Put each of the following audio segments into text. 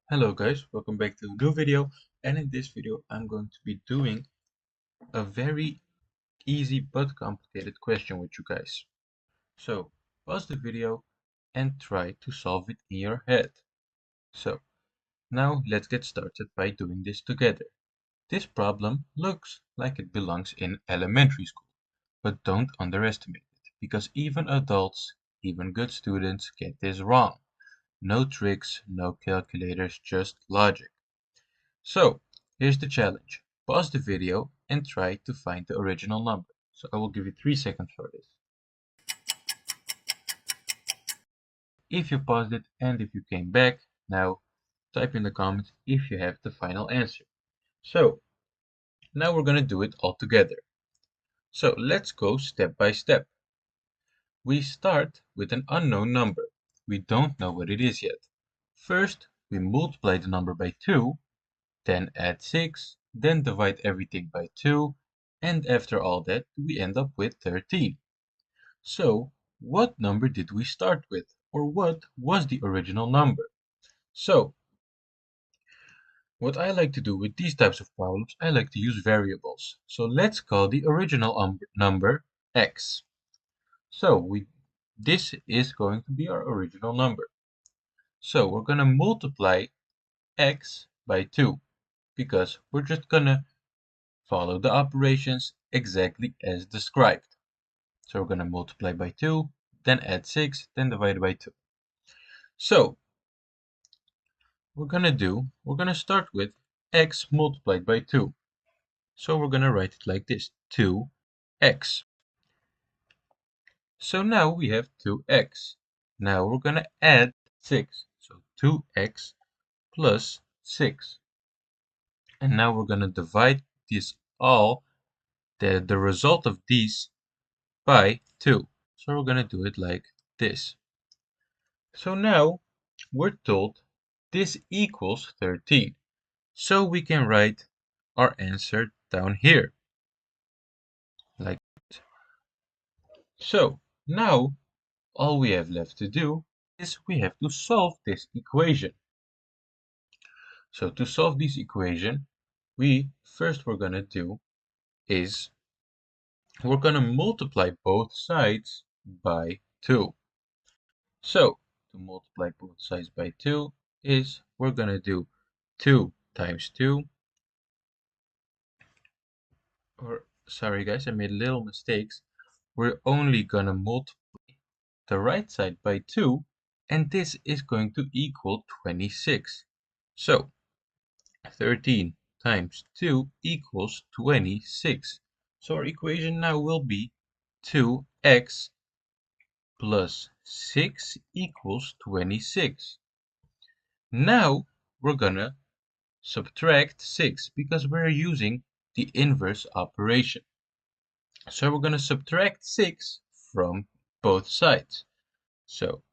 Hello guys, welcome back to a new video, and in this video I'm going to be doing a very easy but complicated question with you guys. So pause the video and try to solve it in your head. So now let's get started by doing this together. This problem looks like it belongs in elementary school, but don't underestimate it, because even adults, even good students get this wrong. No tricks, no calculators, just logic. So, here's the challenge. Pause the video and try to find the original number. So I will give you 3 seconds for this. If you paused it and if you came back, now type in the comments if you have the final answer. So, now we're going to do it all together. So let's go step by step. We start with an unknown number. We don't know what it is yet. First, we multiply the number by 2, then add 6, then divide everything by 2, and after all that, we end up with 13. So, what number did we start with? Or what was the original number? So, what I like to do with these types of problems, I like to use variables. So let's call the original number x. So this is going to be our original number. So we're going to multiply x by 2 because we're just going to follow the operations exactly as described. So we're going to multiply by 2, then add 6, then divide by 2. So we're going to start with x multiplied by 2. So we're going to write it like this, 2x. So now we have 2x. Now we're going to add 6. So 2x plus 6. And now we're going to divide this all, the result of these, by 2. So we're going to do it like this. So now we're told this equals 13. So we can write our answer down here. Like that. So now all we have left to do is we have to solve this equation. So to solve this equation, we're going to do is we're going to multiply both sides by 2. So to multiply both sides by 2 is we're going to do 2 times 2. Or sorry guys, I made little mistakes. We're only going to multiply the right side by 2, and this is going to equal 26. So 13 times 2 equals 26. So our equation now will be 2x plus 6 equals 26. Now we're gonna subtract 6 because we're using the inverse operation. So we're gonna subtract 6 from both sides. So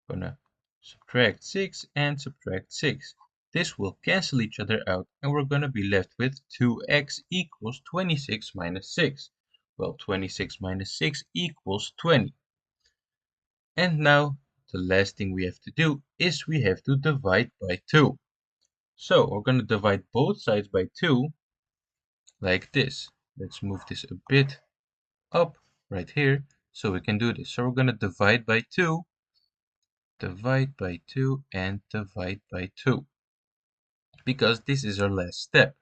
we're gonna subtract 6 and subtract 6. This will cancel each other out, and we're going to be left with 2x equals 26 minus 6. Well, 26 minus 6 equals 20. And now the last thing we have to do is we have to divide by 2. So we're going to divide both sides by 2 like this. Let's move this a bit up right here so we can do this. So we're going to divide by 2, divide by 2, and divide by 2. Because this is our last step.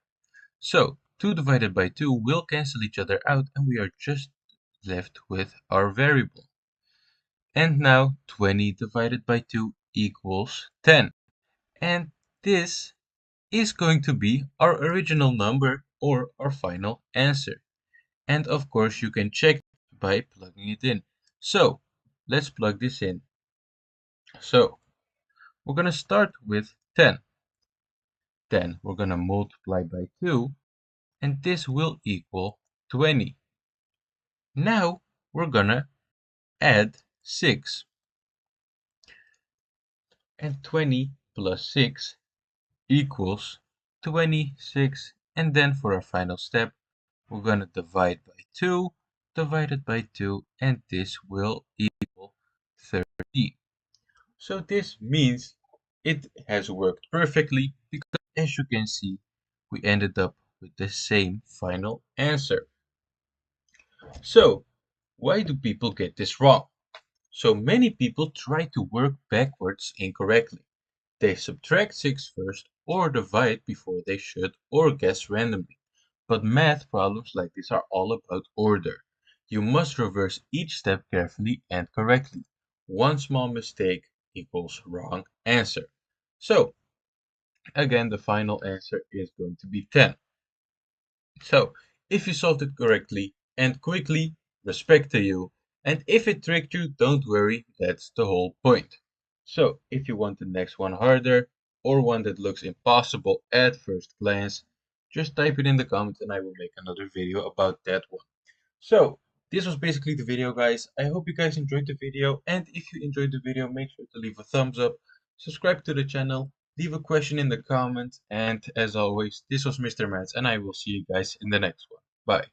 So 2 divided by 2 will cancel each other out, and we are just left with our variable. And now 20 divided by 2 equals 10. And this is going to be our original number or our final answer. And of course you can check by plugging it in. So let's plug this in. So we're going to start with 10. Then we're going to multiply by 2, and this will equal 20. Now we're gonna add 6. And 20 plus 6 equals 26. And then for our final step, we're gonna divide by 2, divided by 2, and this will equal 30. So this means it has worked perfectly because, as you can see, we ended up with the same final answer. So, why do people get this wrong? So many people try to work backwards incorrectly. They subtract 6 first, or divide before they should, or guess randomly. But math problems like this are all about order. You must reverse each step carefully and correctly. One small mistake equals wrong answer. So, again, the final answer is going to be 10. So, if you solved it correctly and quickly, respect to you. And if it tricked you, don't worry, that's the whole point. So, if you want the next one harder, or one that looks impossible at first glance, just type it in the comments and I will make another video about that one. So, this was basically the video, guys. I hope you guys enjoyed the video, and if you enjoyed the video, make sure to leave a thumbs up, subscribe to the channel, leave a question in the comments, and as always, this was Mr. Mathz, and I will see you guys in the next one. Bye.